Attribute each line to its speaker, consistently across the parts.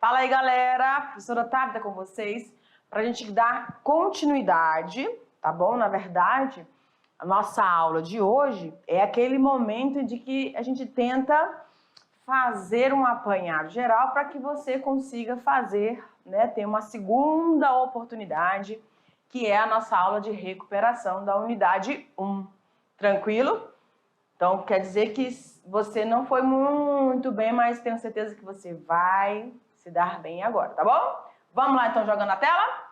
Speaker 1: Fala aí, galera! Professora Tabita com vocês para a gente dar continuidade, tá bom? Na verdade, a nossa aula de hoje é aquele momento de que a gente tenta fazer um apanhado geral para que você consiga fazer, né, ter uma segunda oportunidade, que é a nossa aula de recuperação da unidade 1. Tranquilo? Então, quer dizer que você não foi muito bem, mas tenho certeza que você vai se dar bem agora, tá bom? Vamos lá, então, jogando na tela?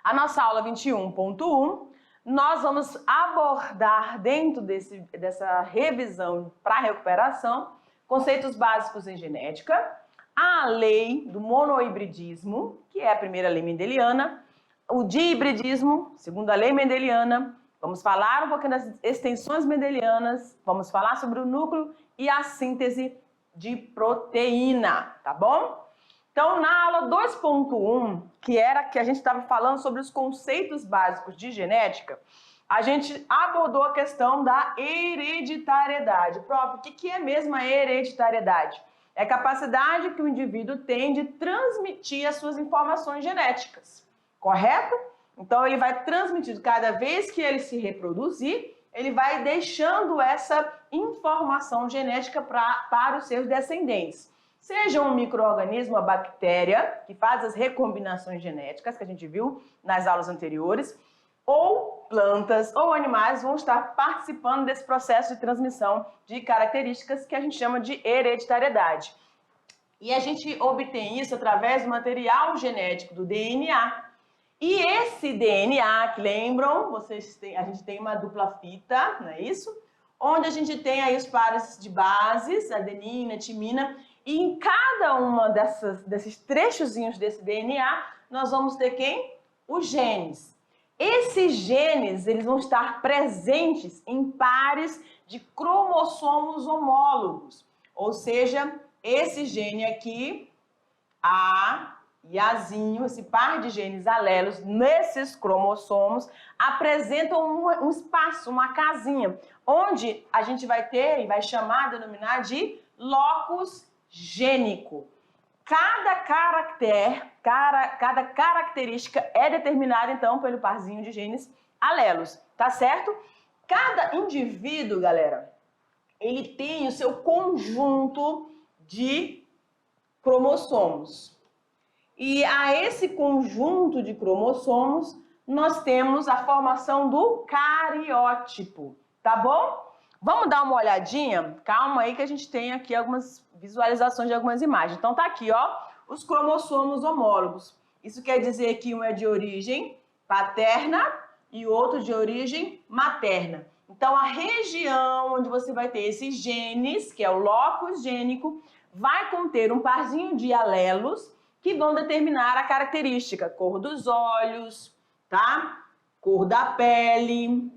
Speaker 1: A nossa aula 21.1, nós vamos abordar dentro dessa revisão para recuperação conceitos básicos em genética, a lei do monohibridismo, que é a primeira lei mendeliana, o dihibridismo, segunda lei mendeliana. Vamos falar um pouquinho das extensões mendelianas, vamos falar sobre o núcleo e a síntese de proteína, tá bom? Então, na aula 2.1, que era que a gente estava falando sobre os conceitos básicos de genética, a gente abordou a questão da hereditariedade. Prof, o que é mesmo a hereditariedade? É a capacidade que o indivíduo tem de transmitir as suas informações genéticas, correto? Então, ele vai transmitindo, cada vez que ele se reproduzir, ele vai deixando essa informação genética para os seus descendentes. Seja um micro-organismo, a bactéria, que faz as recombinações genéticas, que a gente viu nas aulas anteriores, ou plantas ou animais vão estar participando desse processo de transmissão de características que a gente chama de hereditariedade. E a gente obtém isso através do material genético, do DNA. E esse DNA, que lembram, a gente tem uma dupla fita, não é isso? Onde a gente tem aí os pares de bases, adenina, timina, e em cada uma desses trechozinhos desse DNA, nós vamos ter quem? Os genes. Esses genes, eles vão estar presentes em pares de cromossomos homólogos. Ou seja, esse gene aqui, A e Azinho, esse par de genes alelos nesses cromossomos, apresentam um espaço, uma casinha, onde a gente vai ter e vai chamar, denominar de locus gênico. Cada característica é determinada, então, pelo parzinho de genes alelos, tá certo? Cada indivíduo, galera, ele tem o seu conjunto de cromossomos. E a esse conjunto de cromossomos, nós temos a formação do cariótipo, tá bom? Vamos dar uma olhadinha? Calma aí que a gente tem aqui algumas visualizações de algumas imagens. Então tá aqui, ó, os cromossomos homólogos. Isso quer dizer que um é de origem paterna e o outro de origem materna. Então a região onde você vai ter esses genes, que é o locus gênico, vai conter um parzinho de alelos que vão determinar a característica, cor dos olhos, tá? Cor da pele,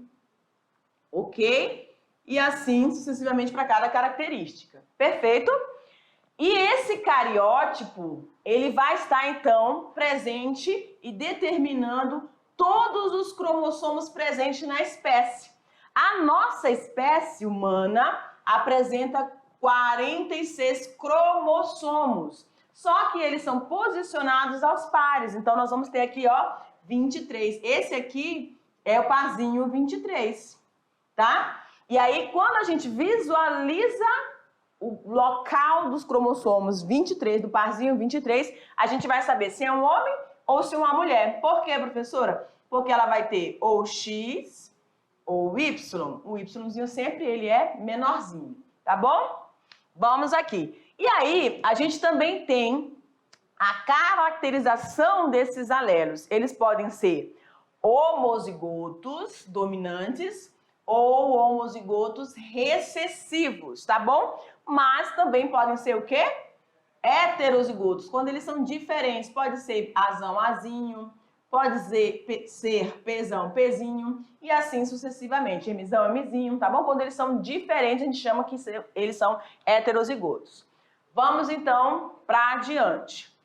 Speaker 1: ok? E assim sucessivamente para cada característica. Perfeito? E esse cariótipo, ele vai estar então presente e determinando todos os cromossomos presentes na espécie. A nossa espécie humana apresenta 46 cromossomos, só que eles são posicionados aos pares. Então nós vamos ter aqui, ó, 23. Esse aqui é o parzinho 23, tá? E aí, quando a gente visualiza o local dos cromossomos 23, do parzinho 23, a gente vai saber se é um homem ou se é uma mulher. Por quê, professora? Porque ela vai ter ou X ou Y. O Yzinho sempre ele é menorzinho, tá bom? Vamos aqui. E aí, a gente também tem a caracterização desses alelos. Eles podem ser homozigotos dominantes ou homozigotos recessivos, tá bom? Mas também podem ser o quê? Heterozigotos, quando eles são diferentes. Pode ser azão, azinho, pode ser pezão, pezinho, e assim sucessivamente. Hemizão, hemizinho, tá bom? Quando eles são diferentes, a gente chama que eles são heterozigotos. Vamos então para adiante.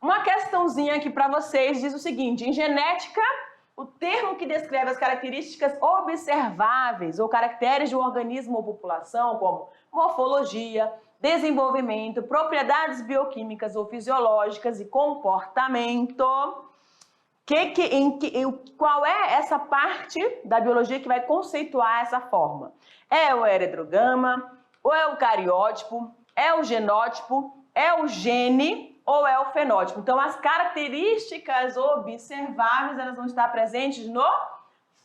Speaker 1: Uma questãozinha aqui para vocês diz o seguinte: em genética, o termo que descreve as características observáveis ou caracteres de um organismo ou população, como morfologia, desenvolvimento, propriedades bioquímicas ou fisiológicas e comportamento. Qual é essa parte da biologia que vai conceituar essa forma? É o heterograma, ou é o cariótipo, é o genótipo, é o gene ou é o fenótipo? Então, as características observáveis, elas vão estar presentes no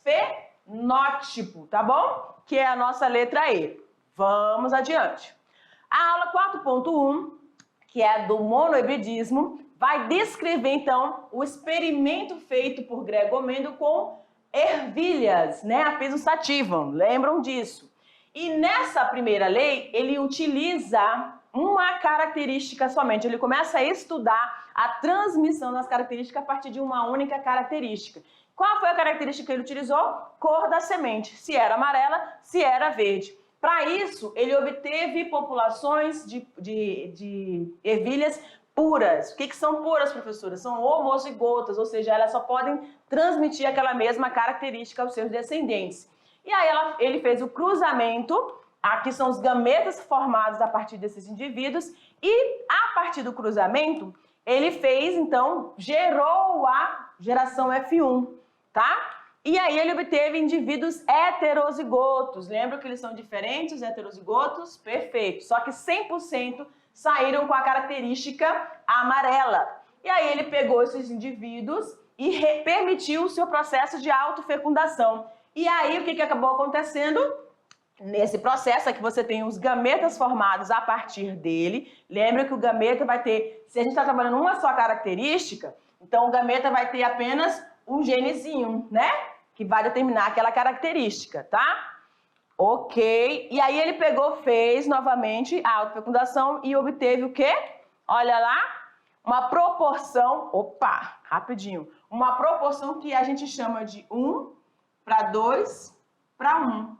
Speaker 1: fenótipo, tá bom? Que é a nossa letra E. Vamos adiante. A aula 4.1, que é do monohibridismo, vai descrever, então, o experimento feito por Gregor Mendel com ervilhas, né? A Pisum sativum, lembram disso? E nessa primeira lei, ele utiliza uma característica somente. Ele começa a estudar a transmissão das características a partir de uma única característica. Qual foi a característica que ele utilizou? Cor da semente, se era amarela, se era verde. Para isso, ele obteve populações de ervilhas puras. O que são puras, professora? São homozigotas, ou seja, elas só podem transmitir aquela mesma característica aos seus descendentes. E aí ele fez o cruzamento, aqui são os gametas formados a partir desses indivíduos, e a partir do cruzamento, ele fez, então, gerou a geração F1, tá? E aí ele obteve indivíduos heterozigotos. Lembra que eles são diferentes, os heterozigotos? Perfeito. Só que 100% saíram com a característica amarela. E aí ele pegou esses indivíduos e permitiu o seu processo de autofecundação. E aí o que acabou acontecendo? Nesse processo aqui você tem os gametas formados a partir dele. Lembra que o gameta vai ter, se a gente está trabalhando uma só característica, então o gameta vai ter apenas um genezinho, né? Que vai determinar aquela característica, tá? Ok. E aí ele pegou, fez novamente a autofecundação e obteve o quê? Olha lá, uma proporção, opa, rapidinho, uma proporção que a gente chama de 1 para 2 para 1.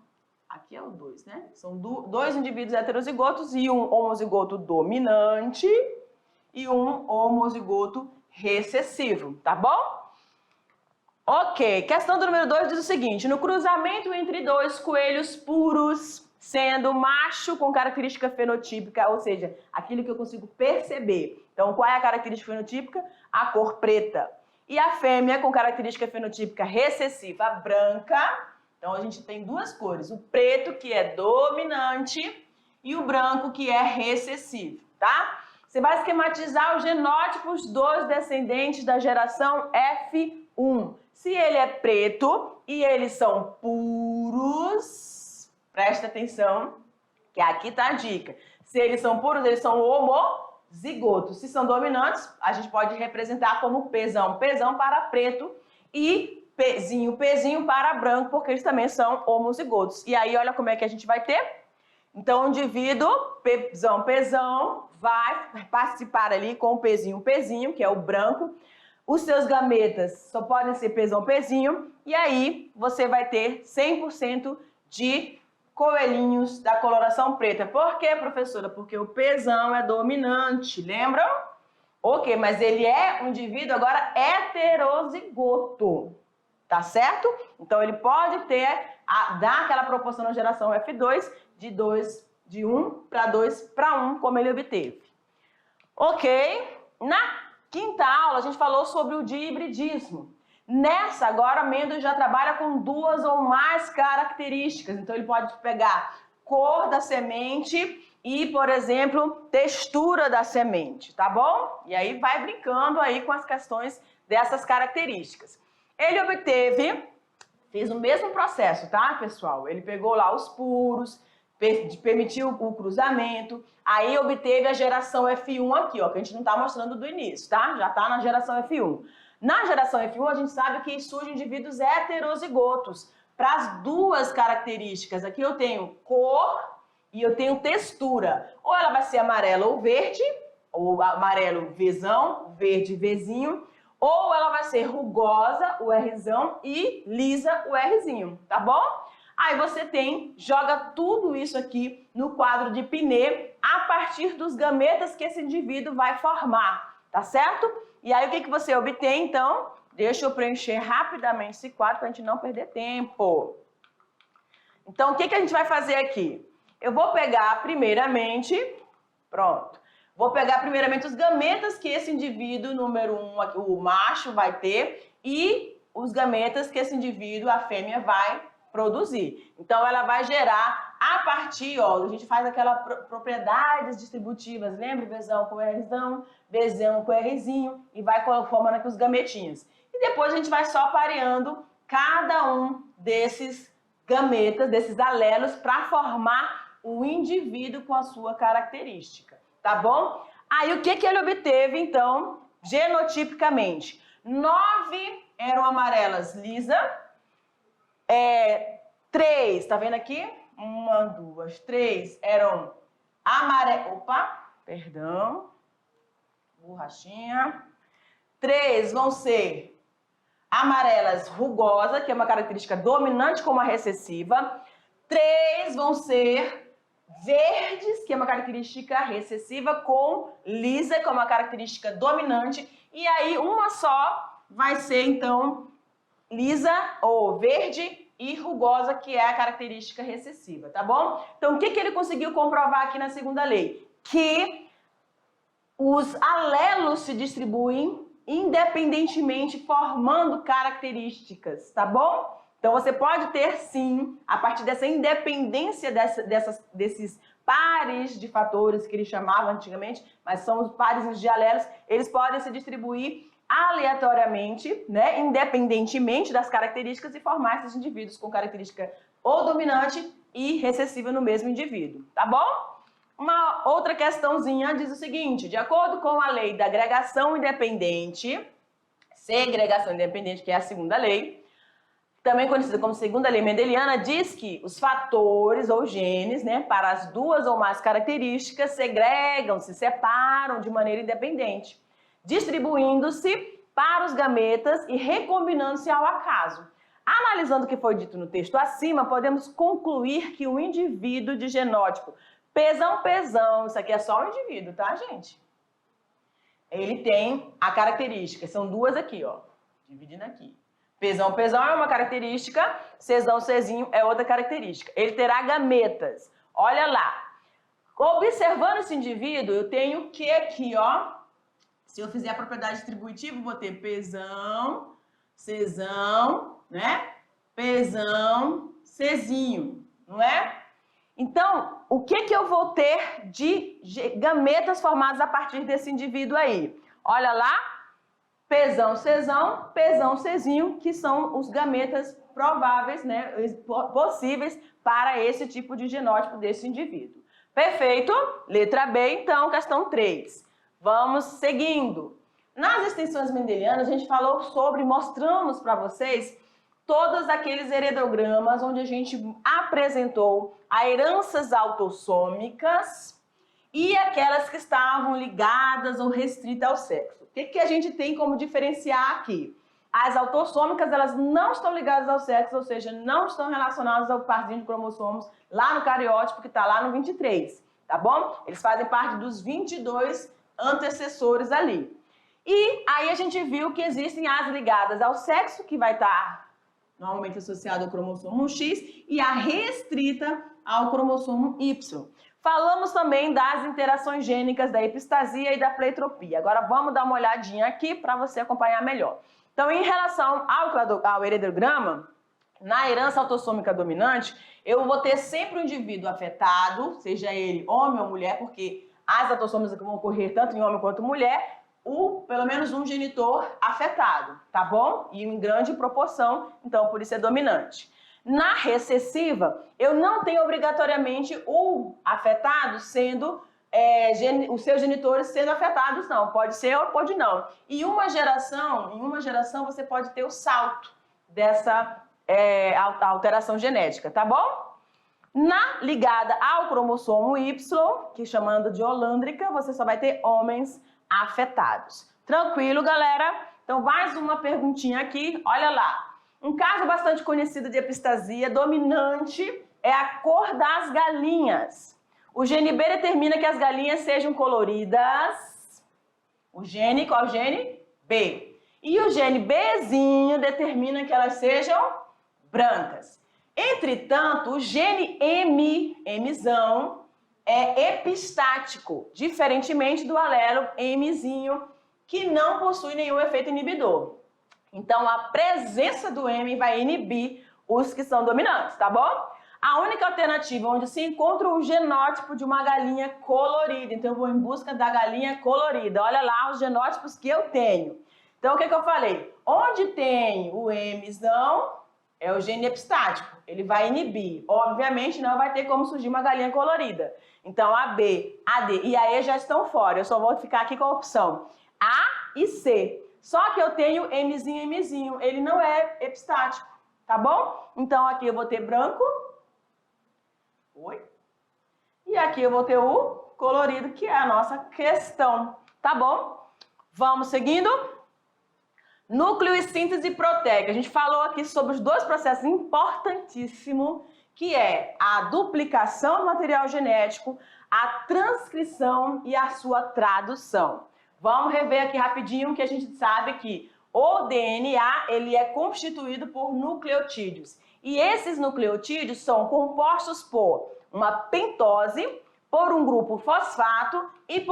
Speaker 1: Aqui é o 2, né? São dois indivíduos heterozigotos e um homozigoto dominante e um homozigoto recessivo, tá bom? Ok, questão do número 2 diz o seguinte: no cruzamento entre dois coelhos puros, sendo macho com característica fenotípica, ou seja, aquilo que eu consigo perceber. Então, qual é a característica fenotípica? A cor preta. E a fêmea com característica fenotípica recessiva branca. Então, a gente tem duas cores, o preto, que é dominante, e o branco, que é recessivo, tá? Você vai esquematizar os genótipos dos descendentes da geração F1. Se ele é preto e eles são puros, presta atenção, que aqui está a dica. Se eles são puros, eles são homozigotos. Se são dominantes, a gente pode representar como pezão para preto e pezinho para branco, porque eles também são homozigotos. E aí, olha como é que a gente vai ter. Então, o indivíduo, pezão, vai participar ali com o pezinho, que é o branco. Os seus gametas só podem ser pezinho, e aí você vai ter 100% de coelhinhos da coloração preta. Por quê, professora? Porque o pezão é dominante, lembram? Ok, mas ele é um indivíduo agora heterozigoto, tá certo? Então ele pode dar aquela proporção na geração F2 de 1 para 2 para 1, como ele obteve. Ok? Na quinta aula, a gente falou sobre o dihibridismo. Nessa, agora, Mendel já trabalha com duas ou mais características. Então, ele pode pegar cor da semente e, por exemplo, textura da semente, tá bom? E aí vai brincando aí com as questões dessas características. Ele fez o mesmo processo, tá, pessoal? Ele pegou lá os puros, permitiu o cruzamento, aí obteve a geração F1 aqui, ó, que a gente não está mostrando do início, tá? Já está na geração F1. Na geração F1, a gente sabe que surgem indivíduos heterozigotos para as duas características. Aqui eu tenho cor e eu tenho textura. Ou ela vai ser amarela ou verde, ou amarelo Vzão, verde Vzinho, ou ela vai ser rugosa, o Rzão, e lisa, o Rzinho, tá bom? Aí você joga tudo isso aqui no quadro de Pinet a partir dos gametas que esse indivíduo vai formar, tá certo? E aí o que você obtém, então? Deixa eu preencher rapidamente esse quadro para a gente não perder tempo. Então, o que a gente vai fazer aqui? Eu vou pegar, primeiramente, Pronto. Vou pegar primeiramente os gametas que esse indivíduo número 1, aqui, o macho, vai ter e os gametas que esse indivíduo, a fêmea, vai produzir. Então, ela vai gerar a partir, ó, a gente faz aquelas propriedades distributivas, lembra? Bzão com Rzão, Bzão com Rzinho, e vai formando aqui os gametinhos. E depois a gente vai só pareando cada um desses gametas, desses alelos, para formar o indivíduo com a sua característica, tá bom? Aí, o que ele obteve, então, genotipicamente? 9 eram amarelas lisa, 3, tá vendo aqui? 1, 2, 3 eram amarelas. Opa, perdão. Borrachinha. 3 vão ser amarelas rugosa, que é uma característica dominante como a recessiva. 3 vão ser verdes, que é uma característica recessiva, com lisa, que é uma característica dominante. E aí, uma só vai ser, então, lisa ou verde e rugosa, que é a característica recessiva, tá bom? Então, o que ele conseguiu comprovar aqui na segunda lei? Que os alelos se distribuem independentemente, formando características, tá bom? Então, você pode ter, sim, a partir dessa independência desses pares de fatores que eles chamavam antigamente, mas são os pares de alelos, eles podem se distribuir aleatoriamente, né, independentemente das características e formar esses indivíduos com característica ou dominante e recessiva no mesmo indivíduo, tá bom? Uma outra questãozinha diz o seguinte: de acordo com a lei da agregação independente, segregação independente, que é a segunda lei, também conhecida como segunda lei mendeliana, diz que os fatores ou genes, né, para as duas ou mais características segregam, se separam de maneira independente, distribuindo-se para os gametas e recombinando-se ao acaso. Analisando o que foi dito no texto acima, podemos concluir que o indivíduo de genótipo Pzão, isso aqui é só o indivíduo, tá, gente? Ele tem a característica, são duas aqui, ó, dividindo aqui. Pzão é uma característica, Czinho é outra característica. Ele terá gametas. Olha lá. Observando esse indivíduo, eu tenho o que aqui, ó? Se eu fizer a propriedade distributiva, eu vou ter Pzão, Czão, né? Pzão, Czinho, não é? Então, o que eu vou ter de gametas formadas a partir desse indivíduo aí? Olha lá, Pzão, Czinho, que são os gametas prováveis, né, possíveis para esse tipo de genótipo desse indivíduo. Perfeito? Letra B, então, questão 3. Vamos seguindo. Nas extensões mendelianas, a gente falou sobre, mostramos para vocês todos aqueles heredogramas onde a gente apresentou as heranças autossômicas e aquelas que estavam ligadas ou restritas ao sexo. O que a gente tem como diferenciar aqui? As autossômicas, elas não estão ligadas ao sexo, ou seja, não estão relacionadas ao parzinho de cromossomos lá no cariótipo que está lá no 23, tá bom? Eles fazem parte dos 22 antecessores ali. E aí a gente viu que existem as ligadas ao sexo, que vai estar normalmente associado ao cromossomo X, e a restrita ao cromossomo Y. Falamos também das interações gênicas da epistasia e da pleiotropia. Agora vamos dar uma olhadinha aqui para você acompanhar melhor. Então, em relação ao heredograma, na herança autossômica dominante, eu vou ter sempre um indivíduo afetado, seja ele homem ou mulher, porque as autossômicas vão ocorrer tanto em homem quanto mulher, pelo menos um genitor afetado, tá bom? E em grande proporção, então por isso é dominante. Na recessiva, eu não tenho obrigatoriamente o afetado sendo, os seus genitores sendo afetados, não. Pode ser ou pode não. Em uma geração você pode ter o salto dessa alteração genética, tá bom? Ligada ao cromossomo Y, que chamando de holândrica, você só vai ter homens afetados. Tranquilo, galera? Então, mais uma perguntinha aqui. Olha lá. Um caso bastante conhecido de epistasia dominante é a cor das galinhas. O gene B determina que as galinhas sejam coloridas. O gene, qual gene? B. E o gene Bzinho determina que elas sejam brancas. Entretanto, o gene Mzão é epistático, diferentemente do alelo Mzinho, que não possui nenhum efeito inibidor. Então, a presença do M vai inibir os que são dominantes, tá bom? A única alternativa onde se encontra o genótipo de uma galinha colorida. Então, eu vou em busca da galinha colorida. Olha lá os genótipos que eu tenho. Então, o que eu falei? Onde tem o Mzão, é o gene epistático. Ele vai inibir. Obviamente, não vai ter como surgir uma galinha colorida. Então, a B, a D e a E já estão fora. Eu só vou ficar aqui com a opção A e C. Só que eu tenho Mzinho. Ele não é epistático, tá bom? Então, aqui eu vou ter branco. Oi? E aqui eu vou ter o colorido, que é a nossa questão, tá bom? Vamos seguindo? Núcleo e síntese proteica. A gente falou aqui sobre os dois processos importantíssimos, que é a duplicação do material genético, a transcrição e a sua tradução. Vamos rever aqui rapidinho que a gente sabe que o DNA ele é constituído por nucleotídeos. E esses nucleotídeos são compostos por uma pentose, por um grupo fosfato e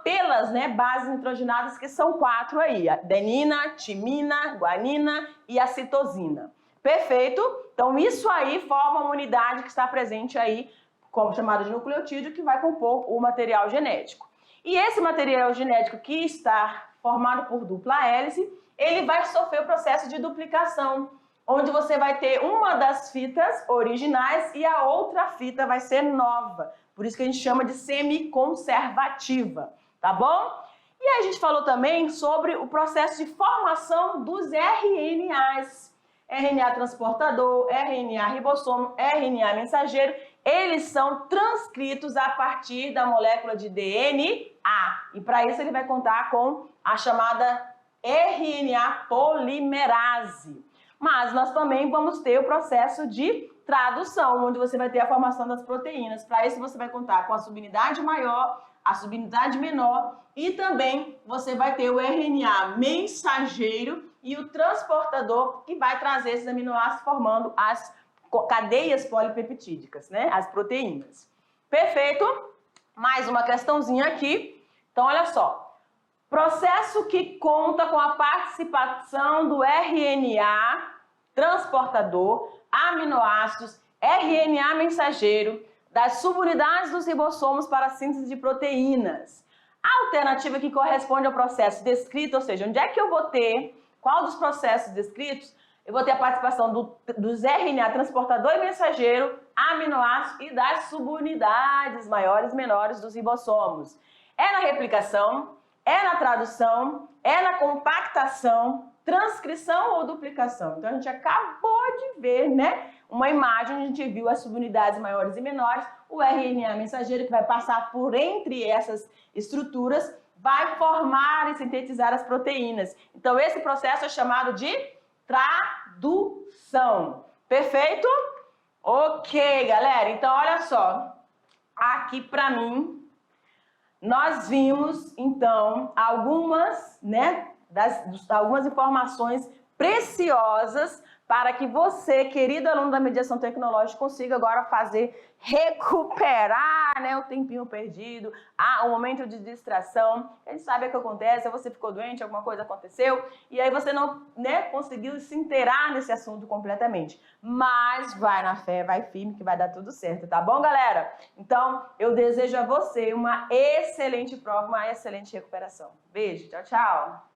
Speaker 1: pelas bases nitrogenadas, que são 4 aí, a adenina, timina, guanina e a citosina. Perfeito? Então isso aí forma uma unidade que está presente aí, como chamada de nucleotídeo, que vai compor o material genético. E esse material genético que está formado por dupla hélice, ele vai sofrer o processo de duplicação, onde você vai ter uma das fitas originais e a outra fita vai ser nova. Por isso que a gente chama de semiconservativa, tá bom? E aí a gente falou também sobre o processo de formação dos RNAs. RNA transportador, RNA ribossomo, RNA mensageiro, eles são transcritos a partir da molécula de DNA. E para isso ele vai contar com a chamada RNA polimerase. Mas nós também vamos ter o processo de tradução, onde você vai ter a formação das proteínas. Para isso você vai contar com a subunidade maior, a subunidade menor e também você vai ter o RNA mensageiro e o transportador, que vai trazer esses aminoácidos formando as cadeias polipeptídicas, né? As proteínas. Perfeito? Mais uma questãozinha aqui. Então, olha só. Processo que conta com a participação do RNA transportador, aminoácidos, RNA mensageiro, das subunidades dos ribossomos para a síntese de proteínas. A alternativa que corresponde ao processo descrito, ou seja, onde é que eu vou ter, qual dos processos descritos, eu vou ter a participação dos RNA transportador e mensageiro, aminoácidos e das subunidades maiores e menores dos ribossomos. É na replicação, é na tradução, é na compactação, transcrição ou duplicação. Então a gente acabou de ver, né, uma imagem onde a gente viu as subunidades maiores e menores, o RNA mensageiro que vai passar por entre essas estruturas, vai formar e sintetizar as proteínas. Então esse processo é chamado de tradução. Perfeito? Ok, galera. Então olha só, aqui para mim nós vimos então algumas, algumas informações preciosas para que você, querido aluno da mediação tecnológica, consiga agora recuperar, o tempinho perdido, o momento de distração. A gente sabe o que acontece, você ficou doente, alguma coisa aconteceu, e aí você não conseguiu se inteirar nesse assunto completamente. Mas vai na fé, vai firme que vai dar tudo certo, tá bom, galera? Então, eu desejo a você uma excelente prova, uma excelente recuperação. Beijo, tchau, tchau!